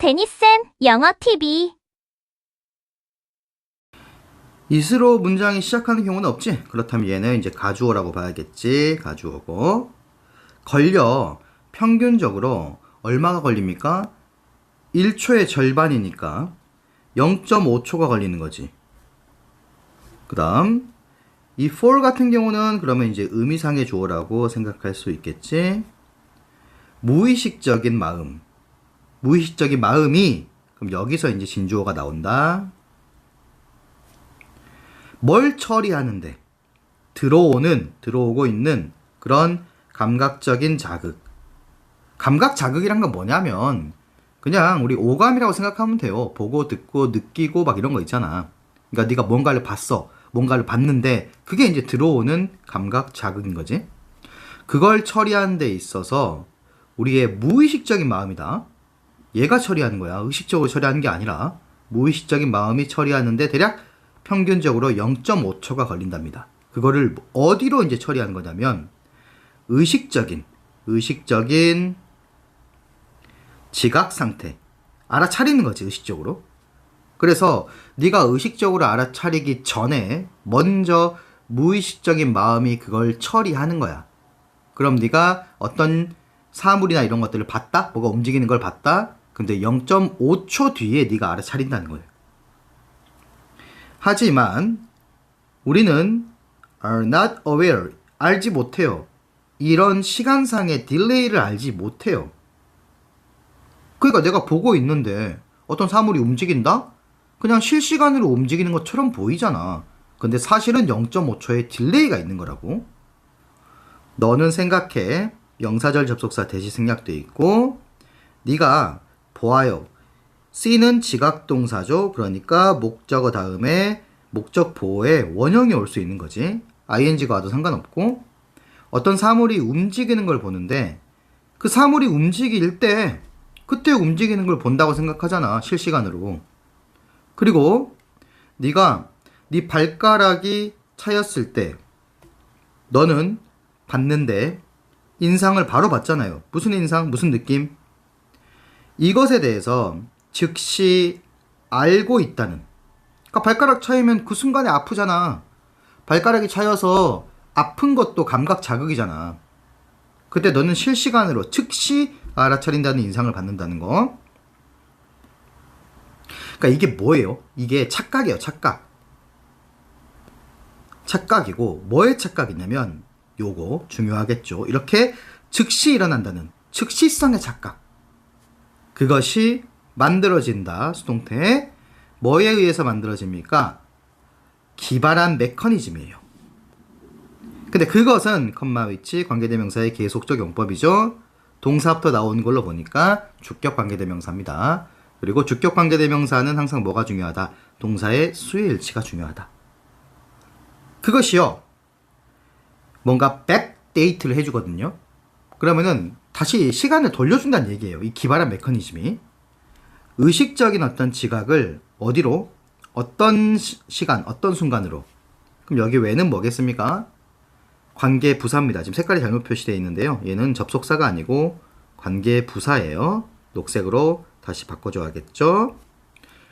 데니쌤, 영어 TV. is로 문장이 시작하는 경우는 없지? 그렇다면 얘는 이제 가주어라고 봐야겠지. 가주어고. 걸려 평균적으로 얼마가 걸립니까? 1초의 절반이니까 0.5초가 걸리는 거지. 그 다음 이 for 같은 경우는 그러면 이제 의미상의 주어라고 생각할 수 있겠지. 무의식적인 마음. 무의식적인 마음이 그럼 여기서 이제 진주어가 나온다. 뭘 처리하는데 들어오고 있는 그런 감각적인 자극. 감각 자극이란 건 뭐냐면 그냥 우리 오감이라고 생각하면 돼요. 보고 듣고 느끼고 막 이런 거 있잖아. 그러니까 네가 뭔가를 봤어. 뭔가를 봤는데 그게 이제 들어오는 감각 자극인 거지. 그걸 처리하는 데 있어서 우리의 무의식적인 마음이다. 얘가 처리하는 거야. 의식적으로 처리하는 게 아니라 무의식적인 마음이 처리하는데 대략 평균적으로 0.5초가 걸린답니다. 그거를 어디로 이제 처리하는 거냐면 의식적인 지각 상태. 알아차리는 거지, 의식적으로. 그래서 네가 의식적으로 알아차리기 전에 먼저 무의식적인 마음이 그걸 처리하는 거야. 그럼 네가 어떤 사물이나 이런 것들을 봤다? 뭐가 움직이는 걸 봤다? 근데 0.5초 뒤에 네가 알아차린다는 거예요. 하지만 우리는 are not aware, 알지 못해요. 이런 시간상의 딜레이를 알지 못해요. 그러니까 내가 보고 있는데 어떤 사물이 움직인다? 그냥 실시간으로 움직이는 것처럼 보이잖아. 근데 사실은 0.5초의 딜레이가 있는 거라고. 너는 생각해. 명사절 접속사 대시 생략돼 있고 네가 보아요. C는 지각동사죠. 그러니까 목적어 다음에 목적 보호에 원형이 올 수 있는 거지. ing가 와도 상관없고 어떤 사물이 움직이는 걸 보는데 그 사물이 움직일 때 그때 움직이는 걸 본다고 생각하잖아. 실시간으로. 그리고 네가 네 발가락이 차였을 때 너는 봤는데 인상을 바로 봤잖아요. 무슨 인상? 무슨 느낌? 이것에 대해서 즉시 알고 있다는. 그러니까 발가락 차이면 그 순간에 아프잖아. 발가락이 차여서 아픈 것도 감각 자극이잖아. 그때 너는 실시간으로 즉시 알아차린다는 인상을 받는다는 거. 그러니까 이게 뭐예요? 이게 착각이에요. 착각. 착각이고 뭐의 착각이냐면 요거 중요하겠죠. 이렇게 즉시 일어난다는 즉시성의 착각. 그것이 만들어진다. 수동태. 뭐에 의해서 만들어집니까? 기발한 메커니즘이에요. 근데 그것은 컴마 위치 관계대명사의 계속적 용법이죠. 동사부터 나오는 걸로 보니까 주격 관계대명사입니다. 그리고 주격 관계대명사는 항상 뭐가 중요하다? 동사의 수의 일치가 중요하다. 그것이요. 뭔가 백데이트를 해주거든요. 그러면은 다시 시간을 돌려준다는 얘기예요. 이 기발한 메커니즘이. 의식적인 어떤 지각을 어디로? 어떤 시간, 어떤 순간으로? 그럼 여기 왜는 뭐겠습니까? 관계 부사입니다. 지금 색깔이 잘못 표시되어 있는데요. 얘는 접속사가 아니고 관계 부사예요. 녹색으로 다시 바꿔줘야겠죠.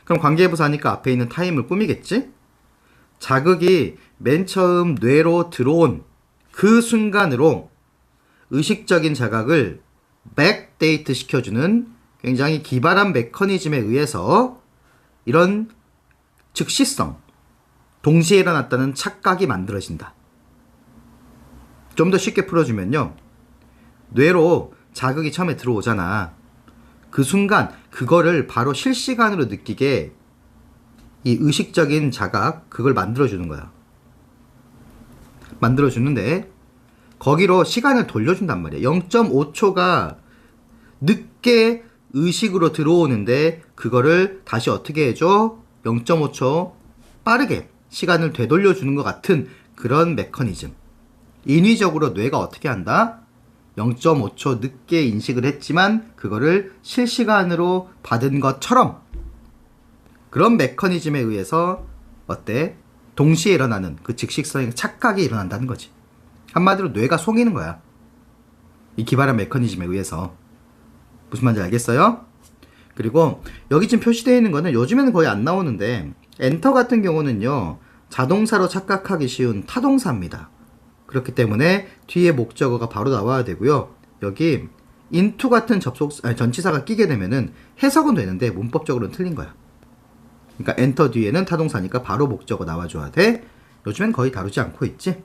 그럼 관계 부사니까 앞에 있는 타임을 꾸미겠지? 자극이 맨 처음 뇌로 들어온 그 순간으로 의식적인 자각을 백데이트 시켜주는 굉장히 기발한 메커니즘에 의해서 이런 즉시성, 동시에 일어났다는 착각이 만들어진다. 좀 더 쉽게 풀어주면요. 뇌로 자극이 처음에 들어오잖아. 그 순간 그거를 바로 실시간으로 느끼게 이 의식적인 자각, 그걸 만들어주는 거야. 만들어주는데 거기로 시간을 돌려준단 말이야. 0.5초가 늦게 의식으로 들어오는데 그거를 다시 어떻게 해줘? 0.5초 빠르게 시간을 되돌려주는 것 같은 그런 메커니즘. 인위적으로 뇌가 어떻게 한다? 0.5초 늦게 인식을 했지만 그거를 실시간으로 받은 것처럼 그런 메커니즘에 의해서 어때? 동시에 일어나는 그 즉식성의 착각이 일어난다는 거지. 한마디로 뇌가 속이는 거야. 이 기발한 메커니즘에 의해서. 무슨 말인지 알겠어요? 그리고 여기 지금 표시되어 있는 거는 요즘에는 거의 안 나오는데 엔터 같은 경우는요 자동사로 착각하기 쉬운 타동사입니다. 그렇기 때문에 뒤에 목적어가 바로 나와야 되고요. 여기 into 같은 전치사가 끼게 되면은 해석은 되는데 문법적으로는 틀린 거야. 그러니까 엔터 뒤에는 타동사니까 바로 목적어 나와줘야 돼. 요즘엔 거의 다루지 않고 있지.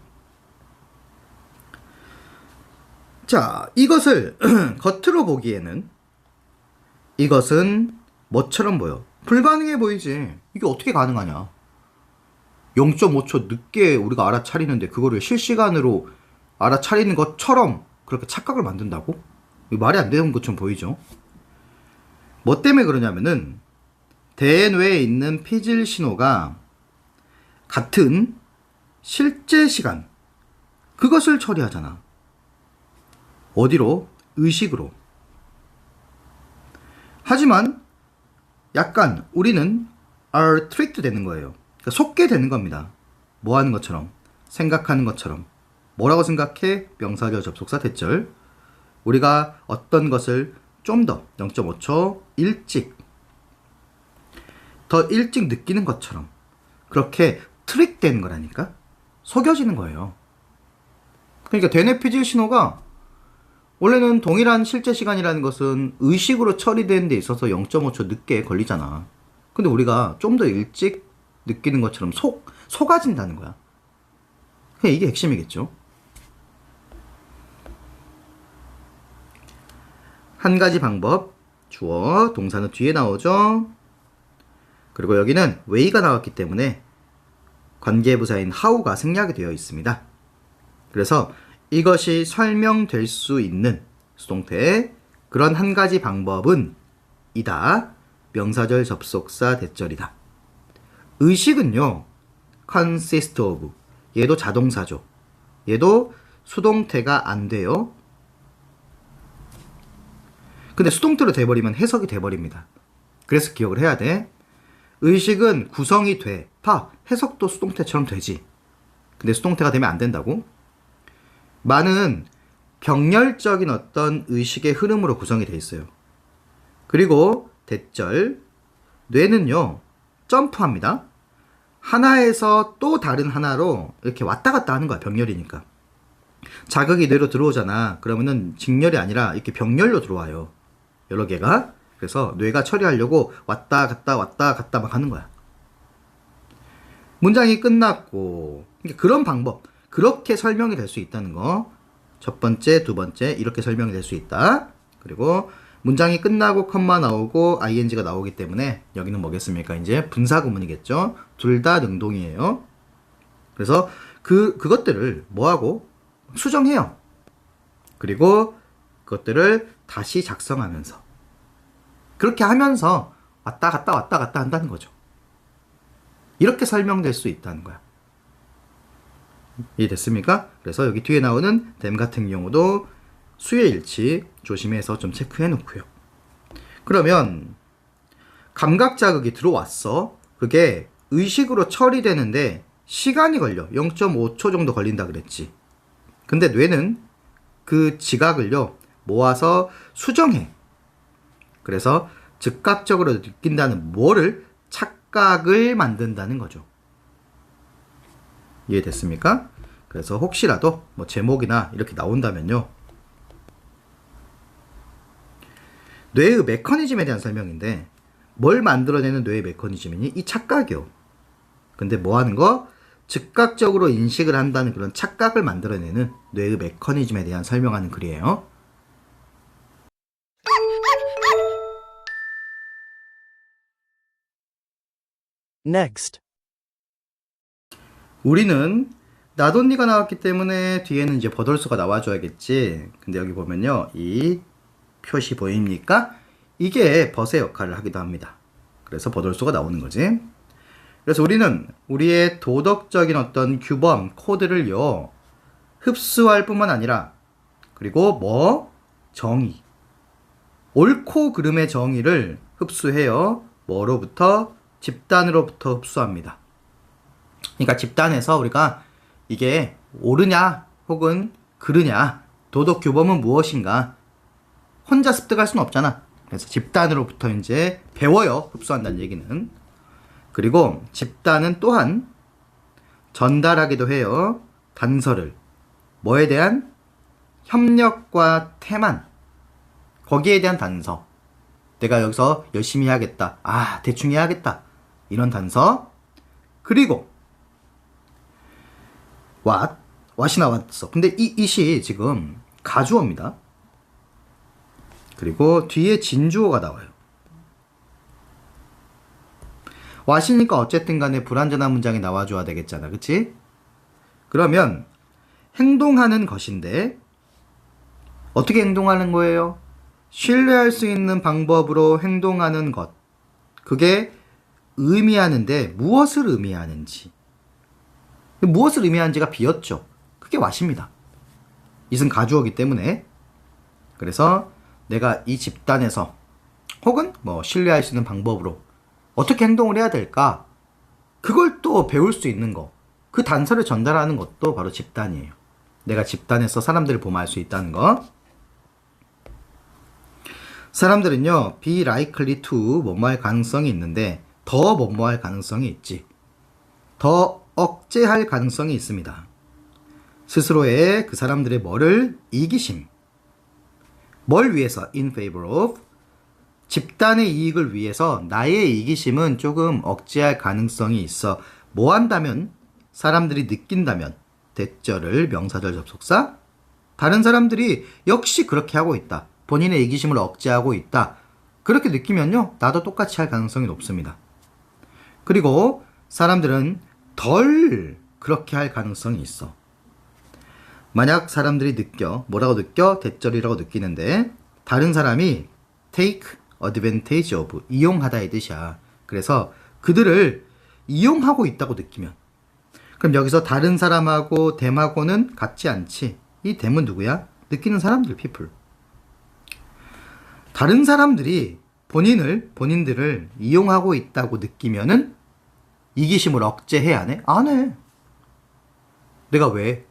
자, 이것을 겉으로 보기에는 이것은 뭐처럼 보여? 불가능해 보이지. 이게 어떻게 가능하냐? 0.5초 늦게 우리가 알아차리는데 그거를 실시간으로 알아차리는 것처럼 그렇게 착각을 만든다고? 이거 말이 안 되는 것처럼 보이죠? 뭐 때문에 그러냐면은 대뇌에 있는 피질 신호가 같은 실제 시간 그것을 처리하잖아. 어디로? 의식으로. 하지만 약간 우리는 are tricked 되는 거예요. 그러니까 속게 되는 겁니다. 뭐 하는 것처럼? 생각하는 것처럼. 뭐라고 생각해? 명사절 접속사 대절. 우리가 어떤 것을 좀 더 0.5초 더 일찍 느끼는 것처럼 그렇게 트릭 되는 거라니까? 속여지는 거예요. 그러니까 대뇌 피질 신호가 원래는 동일한 실제 시간이라는 것은 의식으로 처리되는 데 있어서 0.5초 늦게 걸리잖아. 근데 우리가 좀 더 일찍 느끼는 것처럼 속아진다는 거야. 그냥 이게 핵심이겠죠. 한 가지 방법, 주어, 동사는 뒤에 나오죠. 그리고 여기는 way가 나왔기 때문에 관계부사인 how가 생략이 되어 있습니다. 그래서 이것이 설명될 수 있는 수동태의 그런 한 가지 방법은 이다. 명사절 접속사 대절이다. 의식은요. consist of. 얘도 자동사죠. 얘도 수동태가 안 돼요. 근데 수동태로 돼버리면 해석이 돼버립니다. 그래서 기억을 해야 돼. 의식은 구성이 돼. 봐. 해석도 수동태처럼 되지. 근데 수동태가 되면 안 된다고? 많은 병렬적인 어떤 의식의 흐름으로 구성이 돼 있어요. 그리고 대절. 뇌는요. 점프합니다. 하나에서 또 다른 하나로 이렇게 왔다 갔다 하는 거야. 병렬이니까. 자극이 뇌로 들어오잖아. 그러면은 직렬이 아니라 이렇게 병렬로 들어와요. 여러 개가. 그래서 뇌가 처리하려고 왔다 갔다 막 하는 거야. 문장이 끝났고 그런 방법. 그렇게 설명이 될 수 있다는 거. 첫 번째, 두 번째 이렇게 설명이 될 수 있다. 그리고 문장이 끝나고 컴마 나오고 ing가 나오기 때문에 여기는 뭐겠습니까? 이제 분사구문이겠죠. 둘 다 능동이에요. 그래서 그것들을 뭐하고? 수정해요. 그리고 그것들을 다시 작성하면서 그렇게 하면서 왔다 갔다 한다는 거죠. 이렇게 설명될 수 있다는 거야. 이해됐습니까? 그래서 여기 뒤에 나오는 them 같은 경우도 수의 일치 조심해서 좀 체크해 놓고요. 그러면 감각 자극이 들어왔어. 그게 의식으로 처리되는데 시간이 걸려. 0.5초 정도 걸린다 그랬지. 근데 뇌는 그 지각을요 모아서 수정해. 그래서 즉각적으로 느낀다는 뭐를? 착각을 만든다는 거죠. 이해됐습니까? 그래서 혹시라도 뭐 제목이나 이렇게 나온다면요. 뇌의 메커니즘에 대한 설명인데 뭘 만들어내는 뇌의 메커니즘이니? 이 착각이요. 근데 뭐 하는 거? 즉각적으로 인식을 한다는 그런 착각을 만들어내는 뇌의 메커니즘에 대한 설명하는 글이에요. Next. 우리는 나돈니가 나왔기 때문에 뒤에는 이제 버돌수가 나와줘야겠지. 근데 여기 보면요. 이 표시 보입니까? 이게 벗의 역할을 하기도 합니다. 그래서 버돌수가 나오는 거지. 그래서 우리는 우리의 도덕적인 어떤 규범, 코드를요. 흡수할 뿐만 아니라 그리고 뭐? 정의. 옳고 그름의 정의를 흡수해요. 뭐로부터? 집단으로부터 흡수합니다. 그러니까 집단에서 우리가 이게 옳으냐 혹은 그르냐 도덕 규범은 무엇인가 혼자 습득할 수는 없잖아. 그래서 집단으로부터 이제 배워요. 흡수한다는 얘기는. 그리고 집단은 또한 전달하기도 해요. 단서를. 뭐에 대한? 협력과 태만. 거기에 대한 단서. 내가 여기서 열심히 해야겠다. 아, 대충 해야겠다. 이런 단서. 그리고 what이 나왔어. 근데 이 it이 지금 가주어입니다. 그리고 뒤에 진주어가 나와요. what이니까 어쨌든 간에 불완전한 문장이 나와줘야 되겠잖아. 그치? 그러면 행동하는 것인데 어떻게 행동하는 거예요? 신뢰할 수 있는 방법으로 행동하는 것. 그게 의미하는데 무엇을 의미하는지. 무엇을 의미하는지가 비었죠. 그게 what입니다. it은 가주어기 때문에. 그래서 내가 이 집단에서 혹은 뭐 신뢰할 수 있는 방법으로 어떻게 행동을 해야 될까? 그걸 또 배울 수 있는 거. 그 단서를 전달하는 것도 바로 집단이에요. 내가 집단에서 사람들을 보면 알 수 있다는 거. 사람들은요, be likely to 뭐뭐할 가능성이 있는데 더 뭐뭐할 가능성이 있지. 더 억제할 가능성이 있습니다. 스스로의 그 사람들의 뭐를? 이기심. 뭘 위해서? in favor of. 집단의 이익을 위해서 나의 이기심은 조금 억제할 가능성이 있어. 뭐 한다면? 사람들이 느낀다면. 대절을 명사절 접속사. 다른 사람들이 역시 그렇게 하고 있다. 본인의 이기심을 억제하고 있다. 그렇게 느끼면요, 나도 똑같이 할 가능성이 높습니다. 그리고 사람들은 덜 그렇게 할 가능성이 있어. 만약 사람들이 느껴, 뭐라고 느껴? 대절이라고 느끼는데 다른 사람이 take advantage of, 이용하다의 뜻이야. 그래서 그들을 이용하고 있다고 느끼면, 그럼 여기서 다른 사람하고 them하고는 같지 않지. 이 them은 누구야? 느끼는 사람들, people. 다른 사람들이 본인들을 이용하고 있다고 느끼면은 이기심을 억제해야 하네? 안 해. 내가 왜?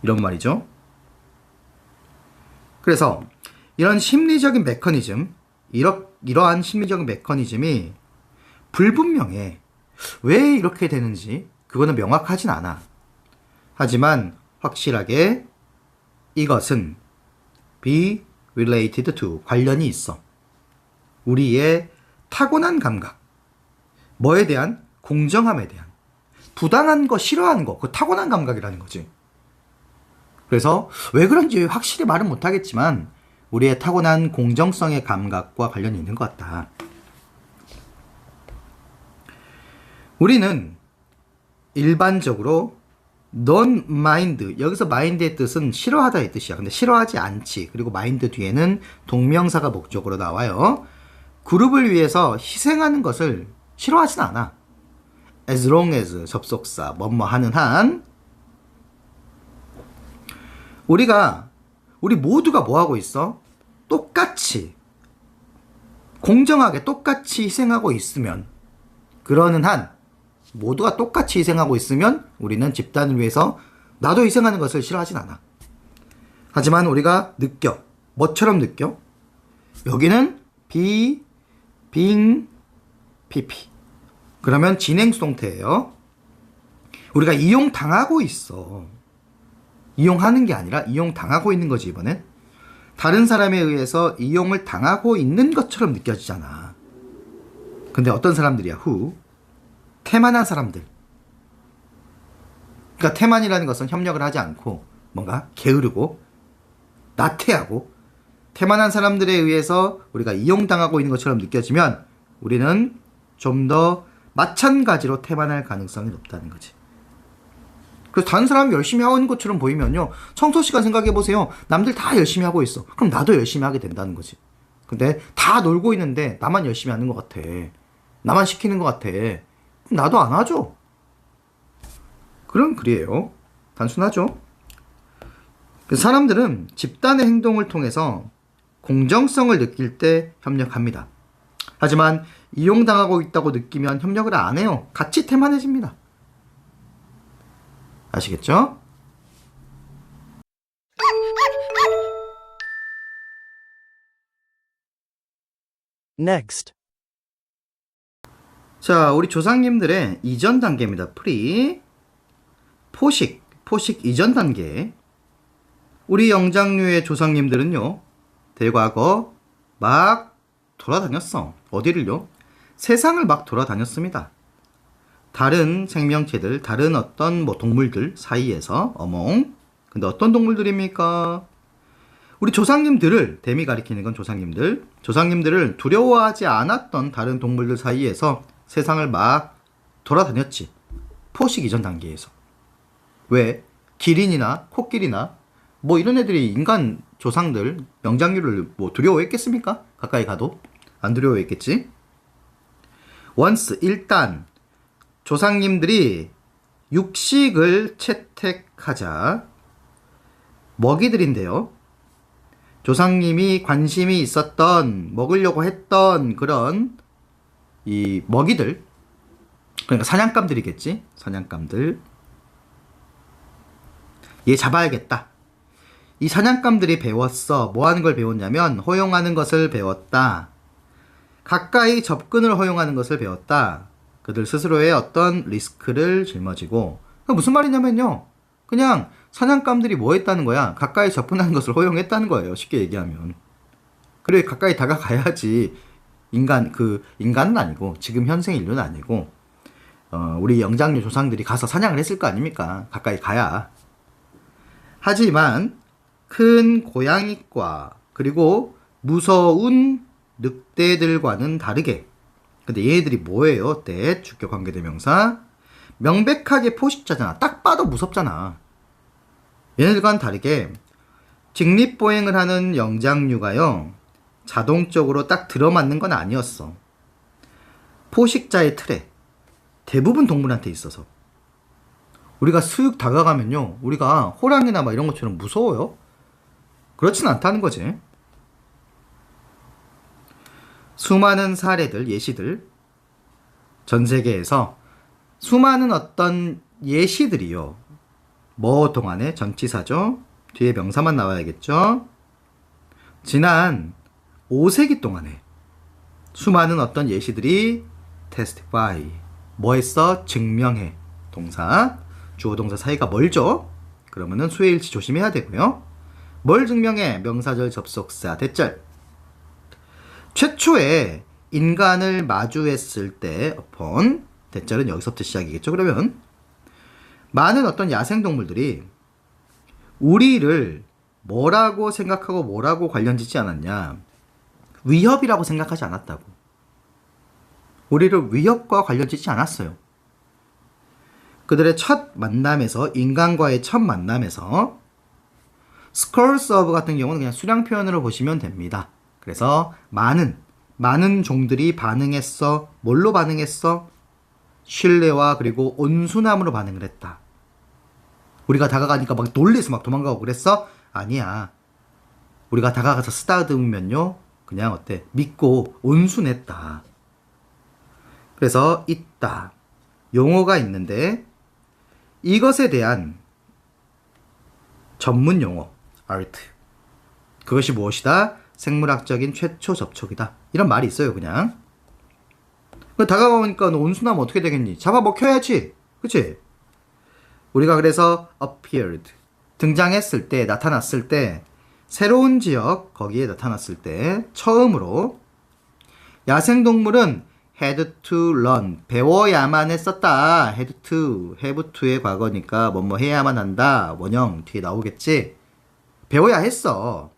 이런 말이죠. 그래서 이런 심리적인 메커니즘, 이러한 심리적인 메커니즘이 불분명해. 왜 이렇게 되는지 그거는 명확하진 않아. 하지만 확실하게 이것은 be related to, 관련이 있어. 우리의 타고난 감각. 뭐에 대한? 공정함에 대한. 부당한 거, 싫어하는 거, 그 타고난 감각이라는 거지. 그래서 왜 그런지 확실히 말은 못하겠지만 우리의 타고난 공정성의 감각과 관련이 있는 것 같다. 우리는 일반적으로 non mind, 여기서 mind의 뜻은 싫어하다의 뜻이야. 근데 싫어하지 않지. 그리고 mind 뒤에는 동명사가 목적으로 나와요. 그룹을 위해서 희생하는 것을 싫어하진 않아. as long as 접속사 뭐뭐 하는 한. 우리 모두가 뭐 하고 있어? 똑같이 공정하게 똑같이 희생하고 있으면, 그러는 한 모두가 똑같이 희생하고 있으면 우리는 집단을 위해서 나도 희생하는 것을 싫어하진 않아. 하지만 우리가 느껴. 뭐처럼 느껴? 여기는 be, being, pp. 그러면 진행수동태예요. 우리가 이용당하고 있어. 이용하는 게 아니라 이용당하고 있는 거지, 이번엔. 다른 사람에 의해서 이용을 당하고 있는 것처럼 느껴지잖아. 근데 어떤 사람들이야? who? 태만한 사람들. 그러니까 태만이라는 것은 협력을 하지 않고 뭔가 게으르고 나태하고, 태만한 사람들에 의해서 우리가 이용당하고 있는 것처럼 느껴지면 우리는 좀 더 마찬가지로 태만할 가능성이 높다는 거지. 그래서 다른 사람이 열심히 하고 있는 것처럼 보이면요, 청소시간 생각해보세요. 남들 다 열심히 하고 있어. 그럼 나도 열심히 하게 된다는 거지. 근데 다 놀고 있는데 나만 열심히 하는 것 같아. 나만 시키는 것 같아. 그럼 나도 안 하죠. 그런 글이에요. 단순하죠. 사람들은 집단의 행동을 통해서 공정성을 느낄 때 협력합니다. 하지만 이용당하고 있다고 느끼면 협력을 안 해요. 같이 태만해집니다. 아시겠죠? Next. 자, 우리 조상님들의 이전 단계입니다. 프리. 포식 이전 단계. 우리 영장류의 조상님들은요, 대과거 막 돌아다녔어. 어디를요? 세상을 막 돌아다녔습니다. 다른 생명체들, 다른 어떤 뭐 동물들 사이에서 어몽. 근데 어떤 동물들입니까? 우리 조상님들을, 댐이 가리키는 건 조상님들, 조상님들을 두려워하지 않았던 다른 동물들 사이에서 세상을 막 돌아다녔지. 포식 이전 단계에서. 왜? 기린이나 코끼리나 뭐 이런 애들이 인간 조상들, 영장류를 뭐 두려워했겠습니까? 가까이 가도 안 두려워했겠지. once 일단 조상님들이 육식을 채택하자 먹이들인데요. 조상님이 관심이 있었던, 먹으려고 했던 그런 이 먹이들, 그러니까 사냥감들이겠지. 사냥감들. 얘 잡아야겠다. 이 사냥감들이 배웠어. 뭐 하는 걸 배웠냐면 허용하는 것을 배웠다. 가까이 접근을 허용하는 것을 배웠다. 그들 스스로의 어떤 리스크를 짊어지고. 무슨 말이냐면요, 그냥 사냥감들이 뭐 했다는 거야? 가까이 접근하는 것을 허용했다는 거예요. 쉽게 얘기하면. 그래, 가까이 다가가야지. 인간은 아니고, 지금 현생 인류는 아니고, 우리 영장류 조상들이 가서 사냥을 했을 거 아닙니까? 가까이 가야. 하지만 큰 고양이과 그리고 무서운 늑대들과는 다르게, 근데 얘네들이 뭐예요? 때 주격 관계대명사 명백하게 포식자잖아. 딱 봐도 무섭잖아. 얘네들과는 다르게 직립보행을 하는 영장류가요, 자동적으로 딱 들어맞는 건 아니었어. 포식자의 틀에 대부분 동물한테 있어서. 우리가 슥 다가가면요, 우리가 호랑이나 막 이런 것처럼 무서워요? 그렇진 않다는 거지. 수많은 사례들, 예시들, 전 세계에서 수많은 어떤 예시들이요, 뭐 동안에 전치사죠. 뒤에 명사만 나와야겠죠. 지난 5세기 동안에 수많은 어떤 예시들이 testify, 뭐 했어? 증명해. 동사, 주어 동사 사이가 멀죠? 그러면은 수혜일치 조심해야 되고요. 뭘 증명해? 명사절 접속사 대절. 최초에 인간을 마주했을 때 upon, 대절은 여기서부터 시작이겠죠. 그러면 많은 어떤 야생동물들이 우리를 뭐라고 생각하고 뭐라고 관련짓지 않았냐? 위협이라고 생각하지 않았다고. 우리를 위협과 관련짓지 않았어요. 그들의 첫 만남에서, 인간과의 첫 만남에서 스컬스 오브 같은 경우는 그냥 수량 표현으로 보시면 됩니다. 그래서 많은 종들이 반응했어. 뭘로 반응했어? 신뢰와 그리고 온순함으로 반응을 했다. 우리가 다가가니까 막 놀래서 막 도망가고 그랬어? 아니야. 우리가 다가가서 쓰다듬으면요, 그냥 어때? 믿고 온순했다. 그래서 있다. 용어가 있는데 이것에 대한 전문 용어, art. 그것이 무엇이다? 생물학적인 최초 접촉이다. 이런 말이 있어요, 그냥. 다가가니까 너 온순하면 어떻게 되겠니? 잡아먹혀야지. 그치? 우리가 그래서 appeared, 등장했을 때, 나타났을 때, 새로운 지역, 거기에 나타났을 때, 처음으로 야생동물은 had to learn, 배워야만 했었다. had to, have to의 과거니까 뭐뭐 해야만 한다. 원형 뒤에 나오겠지. 배워야 했어.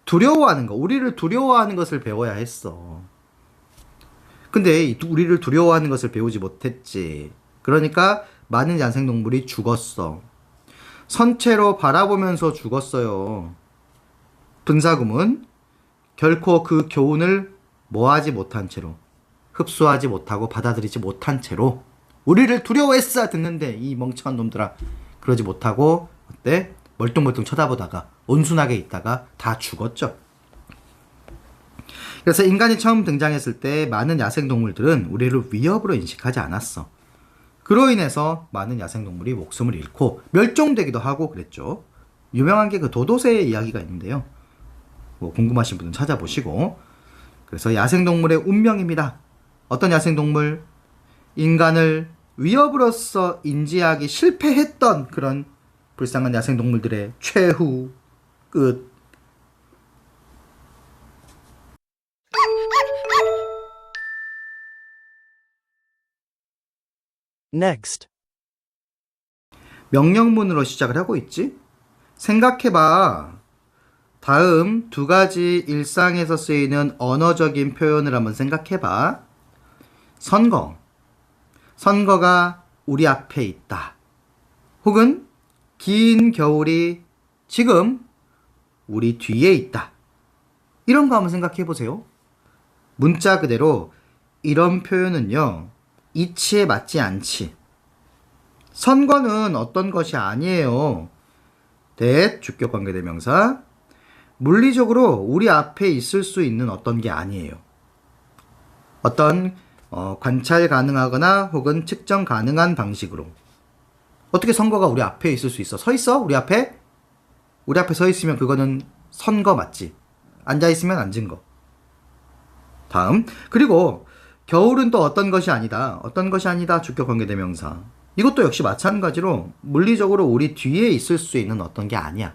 두려워하는 거, 우리를 두려워하는 것을 배워야 했어. 근데 우리를 두려워하는 것을 배우지 못했지. 그러니까 많은 야생동물이 죽었어. 선체로 바라보면서 죽었어요. 분사구문, 결코 그 교훈을 뭐하지 못한 채로, 흡수하지 못하고 받아들이지 못한 채로, 우리를 두려워했어 듣는데 이 멍청한 놈들아, 그러지 못하고 어때? 멀뚱멀뚱 쳐다보다가 온순하게 있다가 다 죽었죠. 그래서 인간이 처음 등장했을 때 많은 야생동물들은 우리를 위협으로 인식하지 않았어. 그로 인해서 많은 야생동물이 목숨을 잃고 멸종되기도 하고 그랬죠. 유명한 게 그 도도새의 이야기가 있는데요. 뭐 궁금하신 분은 찾아보시고. 그래서 야생동물의 운명입니다. 어떤 야생동물? 인간을 위협으로서 인지하기 실패했던 그런 불쌍한 야생동물들의 최후 끝. Next. 명령문으로 시작을 하고 있지? 생각해봐. 다음 두 가지 일상에서 쓰이는 언어적인 표현을 한번 생각해봐. 선거. 선거가 우리 앞에 있다. 혹은 긴 겨울이 지금 우리 뒤에 있다. 이런 거 한번 생각해 보세요. 문자 그대로 이런 표현은요, 이치에 맞지 않지. 선거는 어떤 것이 아니에요. 주격 관계대명사. 물리적으로 우리 앞에 있을 수 있는 어떤 게 아니에요. 어떤 관찰 가능하거나 혹은 측정 가능한 방식으로. 어떻게 선거가 우리 앞에 있을 수 있어? 서 있어? 우리 앞에? 우리 앞에 서 있으면 그거는 선거 맞지? 앉아 있으면 앉은 거. 다음. 그리고 겨울은 또 어떤 것이 아니다. 어떤 것이 아니다. 주격 관계대명사. 이것도 역시 마찬가지로 물리적으로 우리 뒤에 있을 수 있는 어떤 게 아니야.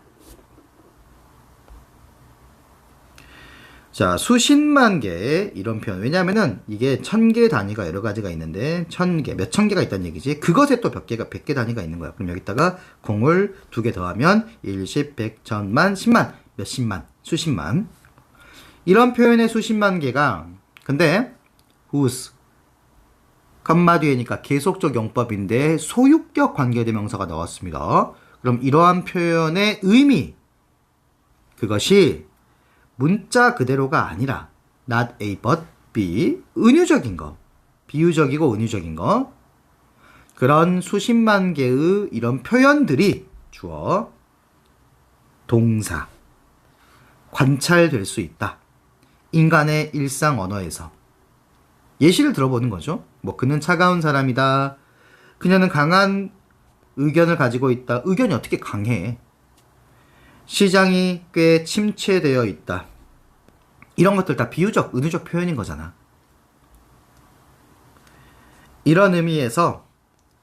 자, 수십만 개의 이런 표현. 왜냐하면은 이게 1000개 단위가 여러 가지가 있는데 1000개, 몇천 개가 있다는 얘기지. 그것에 또 100개 단위가 있는 거야. 그럼 여기다가 공을 2개 더하면 1, 10, 100, 1000만, 10만, 몇십만, 수십만. 이런 표현의 수십만 개가, 근데 whose 컴마 뒤에니까 계속적 용법인데 소유격 관계대명사가 나왔습니다. 그럼 이러한 표현의 의미, 그것이 문자 그대로가 아니라 not A but B, 은유적인 거, 비유적이고 은유적인 거, 그런 수십만 개의 이런 표현들이 주어, 동사, 관찰될 수 있다. 인간의 일상 언어에서. 예시를 들어보는 거죠. 뭐 그는 차가운 사람이다. 그녀는 강한 의견을 가지고 있다. 의견이 어떻게 강해? 시장이 꽤 침체되어 있다. 이런 것들 다 비유적, 은유적 표현인 거잖아. 이런 의미에서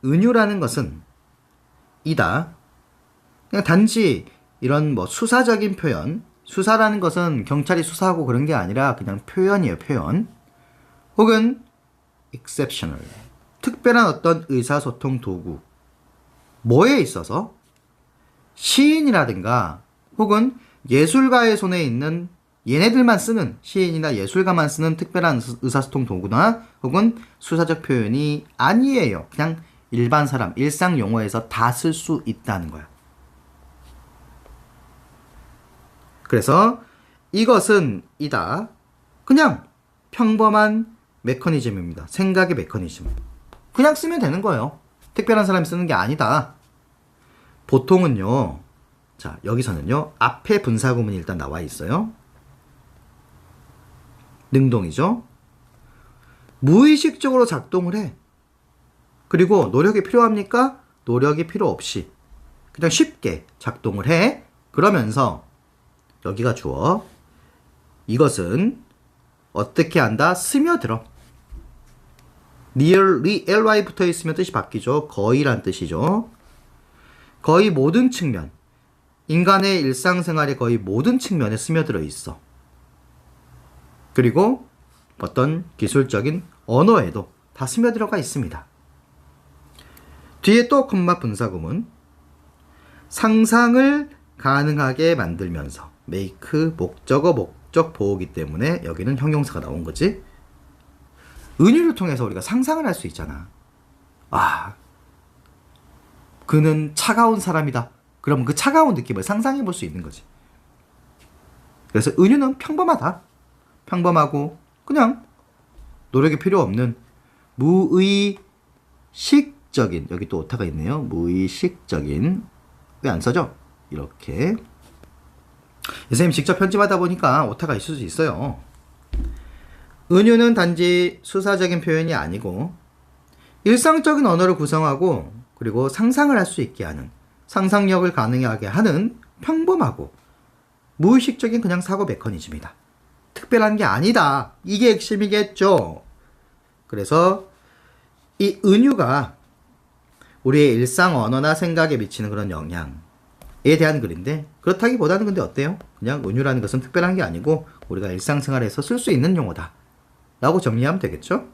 은유라는 것은 이다. 그냥 단지 이런 뭐 수사적인 표현, 수사라는 것은 경찰이 수사하고 그런 게 아니라 그냥 표현이에요, 표현. 혹은 exceptional, 특별한 어떤 의사소통 도구. 뭐에 있어서? 시인이라든가 혹은 예술가의 손에 있는 얘네들만 쓰는, 시인이나 예술가만 쓰는 특별한 의사소통 도구나 혹은 수사적 표현이 아니에요. 그냥 일반 사람, 일상 용어에서 다 쓸 수 있다는 거야. 그래서 이것은 이다. 그냥 평범한 메커니즘입니다. 생각의 메커니즘. 그냥 쓰면 되는 거예요. 특별한 사람이 쓰는 게 아니다. 보통은요, 자, 여기서는요, 앞에 분사구문이 일단 나와 있어요. 능동이죠. 무의식적으로 작동을 해. 그리고 노력이 필요합니까? 노력이 필요 없이 그냥 쉽게 작동을 해. 그러면서 여기가 주어. 이것은 어떻게 한다? 스며들어. nearly, ly 붙어 있으면 뜻이 바뀌죠. 거의란 뜻이죠. 거의 모든 측면, 인간의 일상생활의 거의 모든 측면에 스며들어 있어. 그리고 어떤 기술적인 언어에도 다 스며들어가 있습니다. 뒤에 또 콤마 분사구문. 상상을 가능하게 만들면서 make, 목적어, 목적 보호기 때문에 여기는 형용사가 나온 거지. 은유를 통해서 우리가 상상을 할 수 있잖아. 아, 그는 차가운 사람이다. 그러면 그 차가운 느낌을 상상해 볼 수 있는 거지. 그래서 은유는 평범하다. 평범하고 그냥 노력이 필요 없는 무의식적인, 여기 또 오타가 있네요. 무의식적인. 왜 안 써져? 이렇게. 선생님 직접 편집하다 보니까 오타가 있을 수 있어요. 은유는 단지 수사적인 표현이 아니고 일상적인 언어를 구성하고 그리고 상상을 할 수 있게 하는, 상상력을 가능하게 하는 평범하고 무의식적인 그냥 사고 메커니즘이다. 특별한 게 아니다. 이게 핵심이겠죠. 그래서 이 은유가 우리의 일상 언어나 생각에 미치는 그런 영향에 대한 글인데, 그렇다기보다는 근데 어때요? 그냥 은유라는 것은 특별한 게 아니고 우리가 일상생활에서 쓸 수 있는 용어다 라고 정리하면 되겠죠.